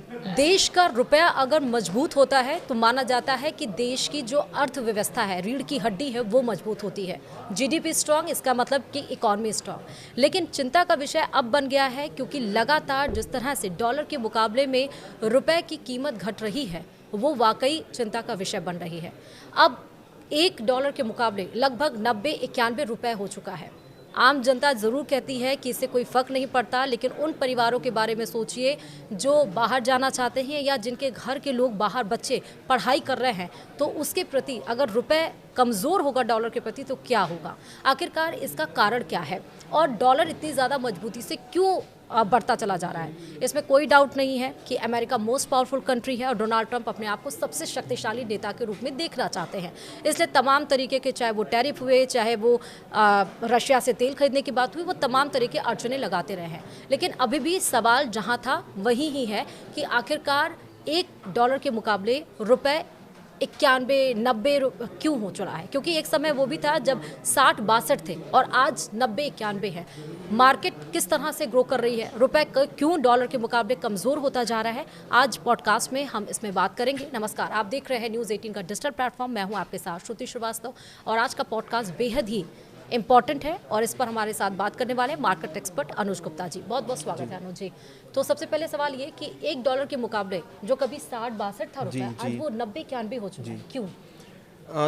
देश का रुपया अगर मजबूत होता है तो माना जाता है कि देश की जो अर्थव्यवस्था है, रीढ़ की हड्डी है, वो मजबूत होती है। जीडीपी स्ट्रांग, इसका मतलब कि इकॉनमी स्ट्रांग। लेकिन चिंता का विषय अब बन गया है क्योंकि लगातार जिस तरह से डॉलर के मुकाबले में रुपए की कीमत घट रही है, वो वाकई चिंता का विषय बन रही है। अब $1 के मुकाबले लगभग 90-91 रुपए हो चुका है। आम जनता ज़रूर कहती है कि इससे कोई फ़र्क नहीं पड़ता, लेकिन उन परिवारों के बारे में सोचिए जो बाहर जाना चाहते हैं या जिनके घर के लोग बाहर बच्चे पढ़ाई कर रहे हैं, तो उसके प्रति अगर रुपए कमज़ोर होगा डॉलर के प्रति तो क्या होगा? आखिरकार इसका कारण क्या है और डॉलर इतनी ज़्यादा मजबूती से क्यों बढ़ता चला जा रहा है? इसमें कोई डाउट नहीं है कि अमेरिका मोस्ट पावरफुल कंट्री है और डोनाल्ड ट्रंप अपने आप को सबसे शक्तिशाली नेता के रूप में देखना चाहते हैं। इसलिए तमाम तरीके के, चाहे वो टैरिफ हुए, चाहे वो रशिया से तेल खरीदने की बात हुई, वो तमाम तरह के अड़चने लगाते रहे हैं। लेकिन अभी भी सवाल जहां था वही ही है कि आखिरकार $1 के मुकाबले रुपए 91-90 क्यों हो चुका है? क्योंकि एक समय वो भी था जब 60-62 थे और आज 90-91 है। मार्केट किस तरह से ग्रो कर रही है, रुपए क्यों डॉलर के मुकाबले कमज़ोर होता जा रहा है, आज पॉडकास्ट में हम इसमें बात करेंगे। नमस्कार, आप देख रहे हैं न्यूज़ 18 का डिजिटल प्लेटफॉर्म। मैं हूं आपके साथ श्रुति श्रीवास्तव और आज का पॉडकास्ट बेहद ही इम्पॉर्टेंट है और इस पर हमारे साथ बात करने वाले मार्केट एक्सपर्ट अनुज गुप्ता जी। बहुत बहुत स्वागत है अनुज जी। तो सबसे पहले सवाल ये कि $1 के मुकाबले जो कभी 60-62 था रुपया, आज वो 90-91 हो चुका है, क्यों?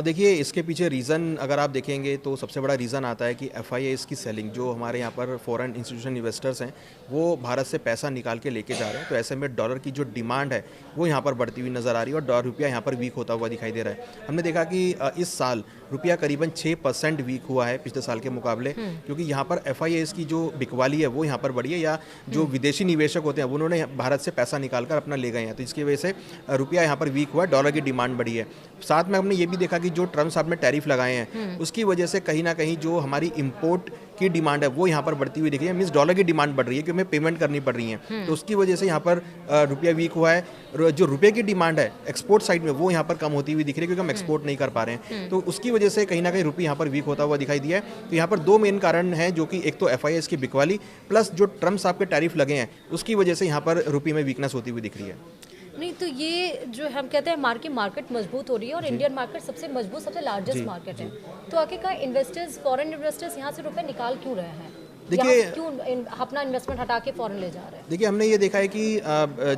देखिए, इसके पीछे रीज़न अगर आप देखेंगे तो सबसे बड़ा रीज़न आता है कि एफआईआईज़ की सेलिंग, जो हमारे यहाँ पर फॉरेन इंस्टीट्यूशन इन्वेस्टर्स हैं वो भारत से पैसा निकाल के लेके जा रहे हैं। तो ऐसे में डॉलर की जो डिमांड है वो यहाँ पर बढ़ती हुई नज़र आ रही है और डॉलर रुपया यहाँ पर वीक होता हुआ दिखाई दे रहा है। हमने देखा कि इस साल रुपया करीबन 6% वीक हुआ है पिछले साल के मुकाबले, क्योंकि यहाँ पर एफआईआईज़ की जो बिकवाली है वो यहाँ पर बढ़ी है, या जो विदेशी निवेशक होते हैं उन्होंने भारत से पैसा निकाल कर अपना ले गए हैं। तो इसकी वजह से रुपया यहाँ पर वीक हुआ है, डॉलर की डिमांड बढ़ी है। साथ में हमने ये भी देखा कि जो ट्रम्प साहब ने टैरिफ लगाए हैं उसकी वजह से कहीं ना कहीं जो हमारी इंपोर्ट की डिमांड है वो यहाँ पर बढ़ती हुई दिख रही है। मींस डॉलर की डिमांड बढ़ रही है क्योंकि हमें पेमेंट करनी पड़ रही है, तो उसकी वजह से यहाँ पर रुपया वीक हुआ है। जो रुपये की डिमांड है एक्सपोर्ट साइड में वो यहाँ पर कम होती हुई दिख रही है क्योंकि हम एक्सपोर्ट नहीं कर पा रहे हैं, तो उसकी वजह से कहीं ना कहीं रुपये यहाँ पर वीक होता हुआ दिखाई दिया है। तो यहाँ पर दो मेन कारण हैं, जो कि एक तो एफआईआईज़ की बिकवाली प्लस जो ट्रम्प साहब के टैरिफ लगे हैं उसकी वजह से यहाँ पर रुपये में वीकनेस होती हुई दिख रही है। नहीं, तो ये जो हम कहते हैं मार्केट मजबूत हो रही है और इंडियन मार्केट सबसे मजबूत, सबसे लार्जेस्ट मार्केट है, तो आखिरकार इन्वेस्टर्स, फॉरेन इन्वेस्टर्स यहाँ से रुपए निकाल क्यों रहे हैं? देखिए, क्यों अपना इन्वेस्टमेंट हटा के फॉरेन ले जा रहे हैं? देखिए, हमने ये देखा है कि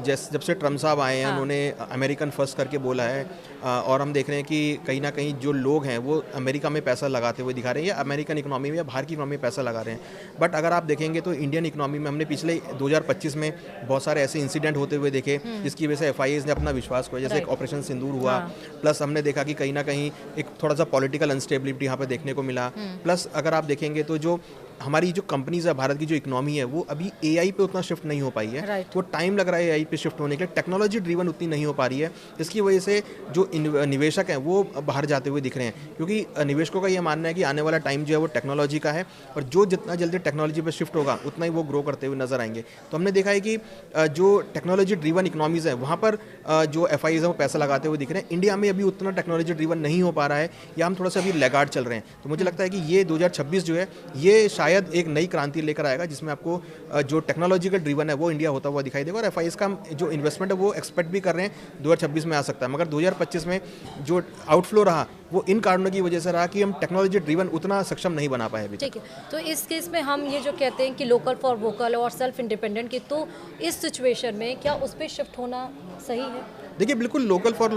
जब से ट्रम्प साहब आए हैं उन्होंने अमेरिकन फर्स्ट करके बोला है, और हम देख रहे हैं कि कहीं ना कहीं जो लोग हैं वो अमेरिका में पैसा लगाते हुए दिखा रहे हैं या अमेरिकन इकोनॉमी में या बाहर की इकोनॉमी में पैसा लगा रहे हैं। बट अगर आप देखेंगे तो इंडियन इकोनॉमी में हमने पिछले 2025 में बहुत सारे ऐसे इंसिडेंट होते हुए देखे जिसकी वजह से एफआईआईज़ ने अपना विश्वास खोया, जैसे एक ऑपरेशन सिंदूर हुआ। प्लस हमने देखा कि कहीं ना कहीं एक थोड़ा सा पॉलिटिकल अनस्टेबिलिटी यहाँ पर देखने को मिला। प्लस अगर आप देखेंगे तो जो हमारी जो कंपनीज है, भारत की जो इकोनॉमी है वो अभी एआई पे उतना शिफ्ट नहीं हो पाई है, वो टाइम लग रहा है एआई पे शिफ्ट होने के लिए, टेक्नोलॉजी ड्रिवन उतनी नहीं हो पा रही है। इसकी वजह से जो निवेशक हैं वो बाहर जाते हुए दिख रहे हैं, क्योंकि निवेशकों का ये मानना है कि आने वाला टाइम जो है वो टेक्नोलॉजी का है और जो जितना जल्दी टेक्नोलॉजी पे शिफ्ट होगा उतना ही वो ग्रो करते हुए नजर आएंगे। तो हमने देखा है कि जो टेक्नोलॉजी ड्रिवन इकोनॉमीज है वहाँ पर जो एफआईआईज़ है वो पैसा लगाते हुए दिख रहे हैं। इंडिया में अभी उतना टेक्नोलॉजी ड्रिवन नहीं हो पा रहा है या हम थोड़ा सा अभी लैगार्ड चल रहे हैं। तो मुझे लगता है कि ये 2026 जो है ये शायद एक नई क्रांति लेकर आएगा, जिसमें आपको जो टेक्नोलॉजिकल ड्रिवन है वो इंडिया होता हुआ दिखाई देगा। और एफआईआईज़ का जो इन्वेस्टमेंट है वो एक्सपेक्ट भी कर रहे हैं 2026 में आ सकता है, मगर 2025 में जो आउटफ्लो रहा वो इन कारणों की वजह से रहा कि हम टेक्नोलॉजी ड्रिवन उतना सक्षम नहीं बना पाए अभी। ठीक है, तो इस केस में हम ये जो कहते हैं कि लोकल फॉर वोकल और सेल्फ इंडिपेंडेंट की, तो इस सिचुएशन में क्या उस पर शिफ्ट होना सही है? देखिए, बिल्कुल वोकल फॉर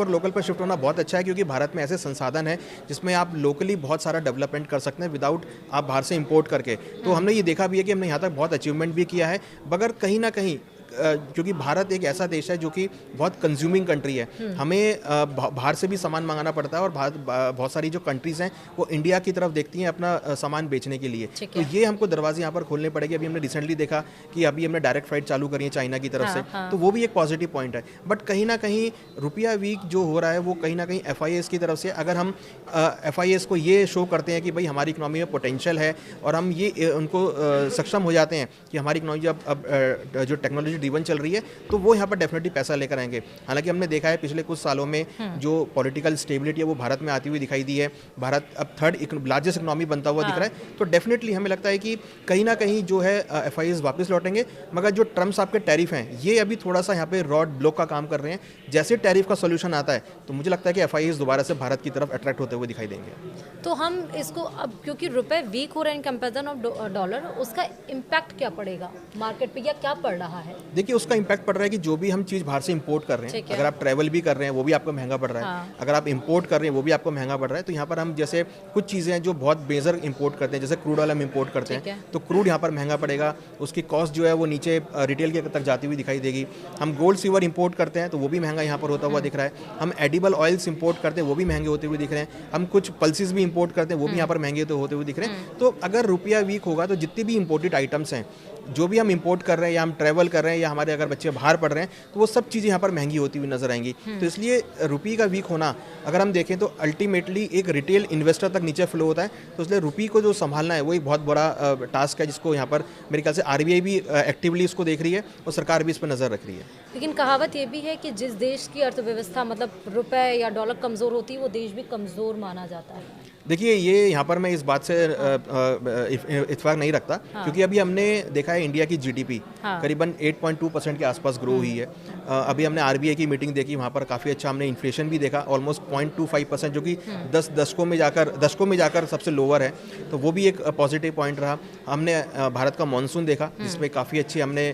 लोकल पर शिफ्ट होना बहुत अच्छा है, क्योंकि भारत में ऐसे संसाधन है जिसमें आप लोकली बहुत सारा डेवलपमेंट कर सकते हैं विदाउट आप बाहर से इंपोर्ट करके। तो हमने ये देखा भी है कि हमने यहाँ तक बहुत अचीवमेंट भी किया है, मगर कहीं ना कहीं क्योंकि भारत एक ऐसा देश है जो कि बहुत कंज्यूमिंग कंट्री है, हमें बाहर से भी सामान मंगाना पड़ता है और बहुत सारी जो कंट्रीज़ हैं वो इंडिया की तरफ देखती हैं अपना सामान बेचने के लिए। तो ये हमको दरवाजे यहाँ पर खोलने पड़ेंगे। अभी हमने रिसेंटली देखा कि अभी हमने डायरेक्ट फ्लाइट चालू करी है चाइना की तरफ से, तो वो भी एक पॉजिटिव पॉइंट है। बट कहीं ना कहीं रुपया वीक जो हो रहा है वो कहीं ना कहीं एफआईआईज़ की तरफ से, अगर हम एफआईआईज़ को ये शो करते हैं कि भाई हमारी इकोनॉमी में पोटेंशियल है और हम ये उनको सक्षम हो जाते हैं कि हमारी इकोनॉमी अब जो टेक्नोलॉजी ड्रिवन चल रही है, तो वो यहाँ पर डेफिनेटली पैसा लेकर आएंगे। हालांकि हमने देखा है पिछले कुछ सालों में जो पॉलिटिकल स्टेबिलिटी है वो भारत में आती हुई दिखाई दी है, भारत अब थर्ड लार्जेस्ट इकोनॉमी बनता हुआ दिख रहा है, तो डेफिनेटली हमें लगता है कि कहीं ना कहीं जो है FIIs वापस लौटेंगे। मगर जो ट्रम्प साहब के टैरिफ हैं ये अभी थोड़ा सा यहाँ पे रॉड ब्लॉक का काम कर रहे हैं। जैसे टैरिफ का सोल्यूशन आता है तो मुझे लगता है कि FIIs दोबारा से भारत की तरफ अट्रैक्ट होते हुए दिखाई देंगे। तो हम इसको अब क्योंकि रुपए वीक हो रहे हैं इन कंपेरिजन ऑफ डॉलर, उसका इम्पैक्ट क्या पड़ेगा मार्केट पे या क्या पड़ रहा है? देखिए उसका इम्पैक्ट पड़ रहा है कि जो भी हम चीज़ बाहर से इंपोर्ट कर रहे हैं, अगर आप ट्रैवल भी कर रहे हैं वो भी आपको महंगा पड़ रहा है, अगर आप इंपोर्ट कर रहे हैं वो भी आपको महंगा पड़ रहा है। तो यहाँ पर हम जैसे कुछ चीज़ें हैं जो बहुत मेजर इंपोर्ट करते हैं, जैसे क्रूड ऑयल हम इंपोर्ट करते हैं, तो क्रूड यहाँ पर महंगा पड़ेगा, उसकी कॉस्ट जो है वो नीचे रिटेल के तक जाती हुई दिखाई देगी। हम गोल्ड सिल्वर इंपोर्ट करते हैं तो वो भी महंगा यहाँ पर होता हुआ दिख रहा है। हम एडिबल ऑयल्स इंपोर्ट करते हैं वो भी महंगे होते हुए दिख रहे हैं। हम कुछ पल्सेस भी इंपोर्ट करते हैं वो भी यहाँ पर महंगे होते हुए दिख रहे हैं। तो अगर रुपया वीक होगा तो जितनी भी इंपोर्टेड आइटम्स हैं, जो भी हम इंपोर्ट कर रहे हैं या हम ट्रैवल कर रहे हैं या हमारे अगर बच्चे बाहर पढ़ रहे हैं, तो वो सब चीज़ें यहाँ पर महंगी होती हुई नजर आएंगी। तो इसलिए रुपये का वीक होना अगर हम देखें तो अल्टीमेटली एक रिटेल इन्वेस्टर तक नीचे फ्लो होता है। तो इसलिए रुपये को जो संभालना है वो एक बहुत बड़ा टास्क है, जिसको यहाँ पर मेरे ख्याल से RBI भी एक्टिवली इसको देख रही है और सरकार भी इस पर नज़र रख रही है। लेकिन कहावत ये भी है कि जिस देश की अर्थव्यवस्था मतलब रुपए या डॉलर कमज़ोर होती है वो देश भी कमज़ोर माना जाता है। देखिए ये यहाँ पर मैं इस बात से इत्फाक नहीं रखता, क्योंकि अभी हमने देखा है इंडिया की GDP करीबन 8.2% के आसपास ग्रो हुई है। अभी हमने RBI की मीटिंग देखी, वहाँ पर काफ़ी अच्छा हमने इन्फ्लेशन भी देखा, ऑलमोस्ट 0.25%, जो कि 10 दशकों में जाकर सबसे लोअर है, तो वो भी एक पॉजिटिव पॉइंट रहा। हमने भारत का मानसून देखा जिसमें काफ़ी अच्छी हमने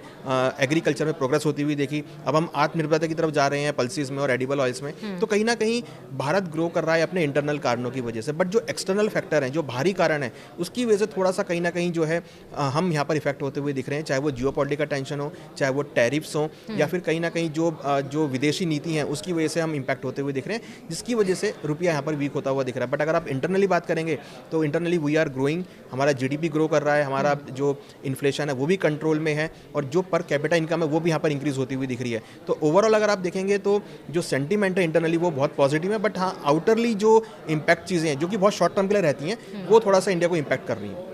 एग्रीकल्चर में प्रोग्रेस होती हुई देखी। अब हम आत्मनिर्भरता की तरफ जा रहे हैं पल्सेस में और एडिबल ऑयल्स में, तो कहीं ना कहीं भारत ग्रो कर रहा है अपने इंटरनल कारणों की वजह से। बट जो एक्सटर्नल फैक्टर हैं, जो बाहरी कारण है, उसकी वजह से थोड़ा सा कहीं ना कहीं जो है हम यहाँ पर इफेक्ट होते हुए दिख रहे हैं, चाहे वो जियोपॉलिटिकल टेंशन हो, चाहे वो टैरिफ्स हो, या फिर कहीं ना कहीं जो विदेशी नीति है उसकी वजह से हम इम्पैक्ट होते हुए दिख रहे हैं, जिसकी वजह से रुपया यहाँ पर वीक होता हुआ दिख रहा है। बट अगर आप इंटरनली बात करेंगे तो इंटरनली वी आर ग्रोइंग, हमारा GDP ग्रो कर रहा है, हमारा जो इन्फ्लेशन है वो भी कंट्रोल में है, और जो पर कैपिटा इनकम है वो भी यहाँ पर इंक्रीज होती हुई दिख रही है। तो ओवरऑल अगर आप देखेंगे तो जो सेंटीमेंट है इंटरनली वो बहुत पॉजिटिव है। बट हाँ, आउटरली जो इम्पैक्ट चीज़ें हैं जो कि बहुत शॉर्ट टर्म के लिए रहती हैं, वो थोड़ा सा इंडिया को इम्पैक्ट कर रही है।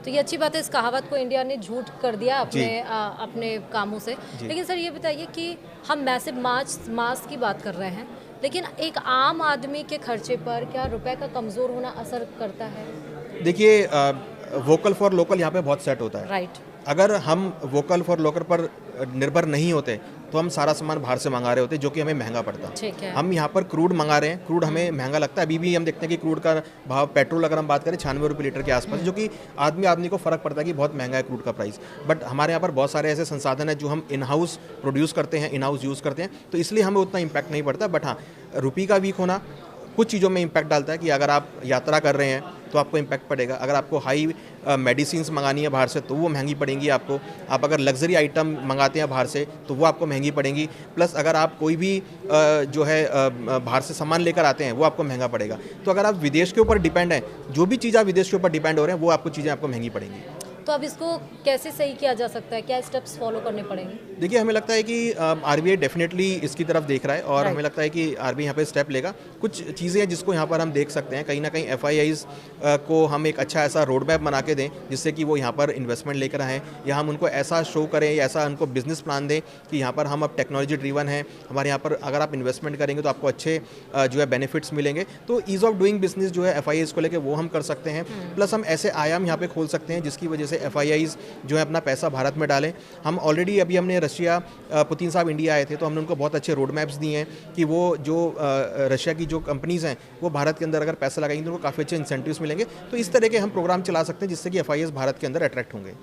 तो ये अच्छी बात है, इस कहावत को इंडिया ने झूठ कर दिया अपने कामों से। लेकिन सर ये बताइए कि हम मैसिव मास की बात कर रहे हैं, लेकिन एक आम आदमी के खर्चे पर क्या रुपए का कमज़ोर होना असर करता है? देखिए वोकल फॉर लोकल यहाँ पे बहुत सेट होता है। राइट। अगर हम वोकल फॉर लोकल पर निर्भर नहीं होते तो हम सारा सामान बाहर से मंगा रहे होते, जो कि हमें महंगा पड़ता। ठीक है। हम यहाँ पर क्रूड मंगा रहे हैं, क्रूड हमें महंगा लगता है। अभी भी हम देखते हैं कि क्रूड का भाव, पेट्रोल अगर हम बात करें 96 रुपये लीटर के आसपास, जो कि आदमी को फ़र्क पड़ता है कि बहुत महंगा है क्रूड का प्राइस। बट हमारे यहाँ पर बहुत सारे ऐसे संसाधन हैं जो हम इन हाउस प्रोड्यूस करते हैं, इन हाउस यूज़ करते हैं, तो इसलिए हमें उतना इम्पैक्ट नहीं पड़ता। बट हाँ, रुपये का वीक होना कुछ चीज़ों में इम्पैक्ट डालता है कि अगर आप यात्रा कर रहे हैं तो आपको इम्पैक्ट पड़ेगा, अगर आपको हाई मेडिसिन्स मंगानी है बाहर से तो वो महंगी पड़ेंगी आपको, आप अगर लग्जरी आइटम मंगाते हैं बाहर से तो वो आपको महंगी पड़ेंगी, प्लस अगर आप कोई भी जो है बाहर से सामान लेकर आते हैं वो आपको महंगा पड़ेगा। तो अगर आप विदेश के ऊपर डिपेंड हैं, जो भी चीज़ आप विदेश के ऊपर डिपेंड हो रहे हैं वो आपको चीज़ें आपको महंगी पड़ेंगी। तो अब इसको कैसे सही किया जा सकता है, क्या स्टेप्स फॉलो करने पड़ेंगे? देखिए हमें लगता है कि RBI डेफिनेटली इसकी तरफ देख रहा है, और हमें लगता है कि RBI यहाँ पे स्टेप लेगा। कुछ चीज़ें हैं जिसको यहाँ पर हम देख सकते हैं, कहीं ना कहीं FIIs को हम एक अच्छा ऐसा रोड मैप बना के दें जिससे कि वो यहाँ पर इन्वेस्टमेंट लेकर आएँ, या हम उनको ऐसा शो करें या ऐसा उनको बिजनेस प्लान दें कि यहाँ पर हम अब टेक्नोलॉजी ड्रिवन है, हमारे यहाँ पर अगर आप इन्वेस्टमेंट करेंगे तो आपको अच्छे जो है बेनिफिट्स मिलेंगे। तो ईज़ ऑफ डूइंग बिजनेस जो है FIIs को लेकर वो हम कर सकते हैं, प्लस हम ऐसे आयाम यहाँ पे खोल सकते हैं जिसकी वजह से FIIs जो है अपना पैसा भारत में डालें। हम ऑलरेडी अभी हमने रशिया, पुतिन साहब इंडिया आए थे तो हमने उनको बहुत अच्छे रोड मैप्स दिए हैं कि वो जो रशिया की जो कंपनीज़ हैं वो भारत के अंदर अगर पैसा लगाएंगे तो उनको काफ़ी अच्छे इंसेंटिव्स मिलेंगे। तो इस तरह के हम प्रोग्राम चला सकते हैं जिससे कि FIIs भारत के अंदर अट्रैक्ट होंगे।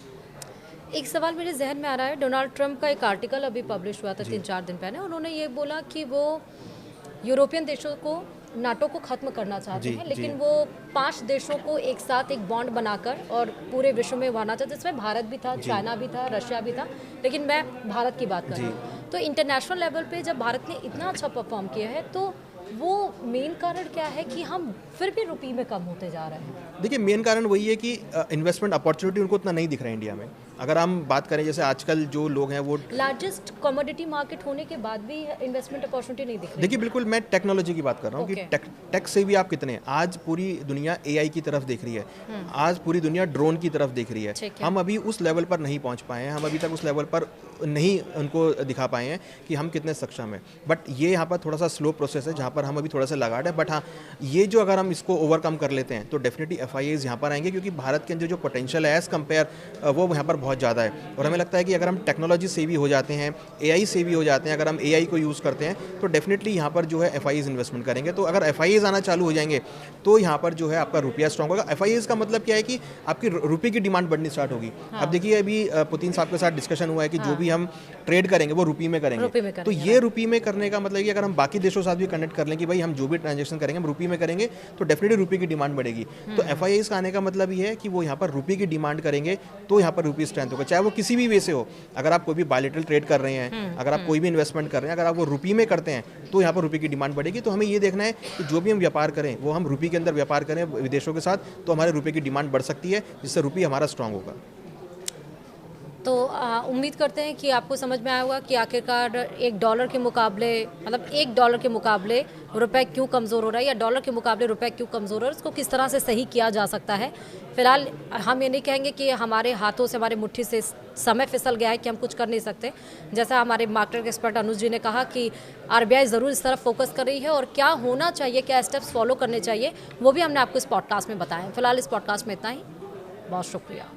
एक सवाल मेरे जहन में आ रहा है, डोनाल्ड ट्रंप का एक आर्टिकल अभी पब्लिश हुआ था 3-4 दिन पहले, उन्होंने ये बोला कि वो यूरोपियन देशों को, नाटो को खत्म करना चाहते हैं, लेकिन वो 5 देशों को एक साथ एक बॉन्ड बनाकर और पूरे विश्व में उभारना चाहते हैं, जिसमें भारत भी था, चाइना भी था, रशिया भी था, लेकिन मैं भारत की बात कर रही हूँ। तो इंटरनेशनल लेवल पे जब भारत ने इतना अच्छा परफॉर्म किया है, तो वो मेन कारण क्या है कि हम फिर भी रुपये में कम होते जा रहे हैं? देखिए मेन कारण वही है कि इन्वेस्टमेंट अपॉर्चुनिटी उनको उतना नहीं दिख रहा है इंडिया में। अगर हम बात करें जैसे आजकल जो लोग हैं वो लार्जेस्ट कमोडिटी मार्केट होने के बाद भी इन्वेस्टमेंट अपॉर्चुनिटी नहीं दिख रही। देखिए बिल्कुल मैं टेक्नोलॉजी की बात कर रहा हूँ कि टेक से भी आप कितने, आज पूरी दुनिया एआई की तरफ देख रही है, आज पूरी दुनिया ड्रोन की तरफ देख रही है। हम अभी उस लेवल पर नहीं पहुँच पाए हैं, हम अभी तक उस लेवल पर नहीं उनको दिखा पाए हैं कि हम कितने सक्षम हैं। बट ये यहाँ पर थोड़ा सा स्लो प्रोसेस है जहाँ पर हम अभी थोड़ा सा लगाड़ है। बट हाँ, ये जो अगर हम इसको ओवरकम कर लेते हैं तो डेफिनेटली FIIs यहाँ पर आएंगे, क्योंकि भारत के अंदर जो पोटेंशियल है एज़ कम्पेयर वो यहाँ पर बहुत ज़्यादा है। और हमें लगता है कि अगर हम टेक्नोलॉजी से भी हो जाते हैं, AI से भी हो जाते हैं, अगर हम AI को यूज़ करते हैं तो डेफिनेटली यहाँ पर जो है FIIs इन्वेस्टमेंट करेंगे। तो अगर FIIs आना चालू हो जाएंगे तो यहाँ पर जो है आपका रुपया स्ट्रॉन्ग होगा। FIIs का मतलब क्या है कि आपकी रुपये की डिमांड बढ़नी स्टार्ट होगी। अब देखिए अभी पुतिन साहब के साथ डिस्कशन हुआ है कि जो भी हम ट्रेड करेंगे वो रुपये में करेंगे। तो ये रुपये में करने का मतलब कि अगर हम बाकी देशों के साथ भी कनेक्ट कर लें कि भाई हम जो भी ट्रांजेक्शन करेंगे हम रुपये में करेंगे तो डेफिनेटली रुपये की डिमांड बढ़ेगी। तो FIIs का आने का मतलब ये है कि वो यहाँ पर रुपये की डिमांड करेंगे तो यहाँ पर रुपये स्ट्रेंथ होगा, चाहे वो किसी भी वे से हो। अगर आप कोई भी बायलैटरल ट्रेड कर रहे हैं, अगर आप कोई भी इन्वेस्टमेंट कर रहे हैं, अगर आप वो रुपये में करते हैं तो यहाँ पर रुपये की डिमांड बढ़ेगी। तो हमें ये देखना है कि जो भी हम व्यापार करें वो हम रुपये के अंदर व्यापार करें विदेशों के साथ, तो हमारे रुपये की डिमांड बढ़ सकती है, जिससे रुपये हमारा स्ट्रांग होगा। तो उम्मीद करते हैं कि आपको समझ में आया होगा कि आखिरकार $1 के मुकाबले, मतलब $1 के मुकाबले रुपए क्यों कमज़ोर हो रहा है, या डॉलर के मुकाबले रुपए क्यों कमज़ोर हो रहा है, उसको किस तरह से सही किया जा सकता है। फिलहाल हम ये नहीं कहेंगे कि हमारे हाथों से, हमारे मुट्ठी से समय फिसल गया है कि हम कुछ कर नहीं सकते। जैसा हमारे मार्केट एक्सपर्ट अनुज जी ने कहा कि RBI ज़रूर इस तरफ फोकस कर रही है और क्या होना चाहिए, क्या स्टेप्स फॉलो करने चाहिए, वो भी हमने आपको इस पॉडकास्ट में बताया। फिलहाल इस पॉडकास्ट में इतना ही। बहुत शुक्रिया।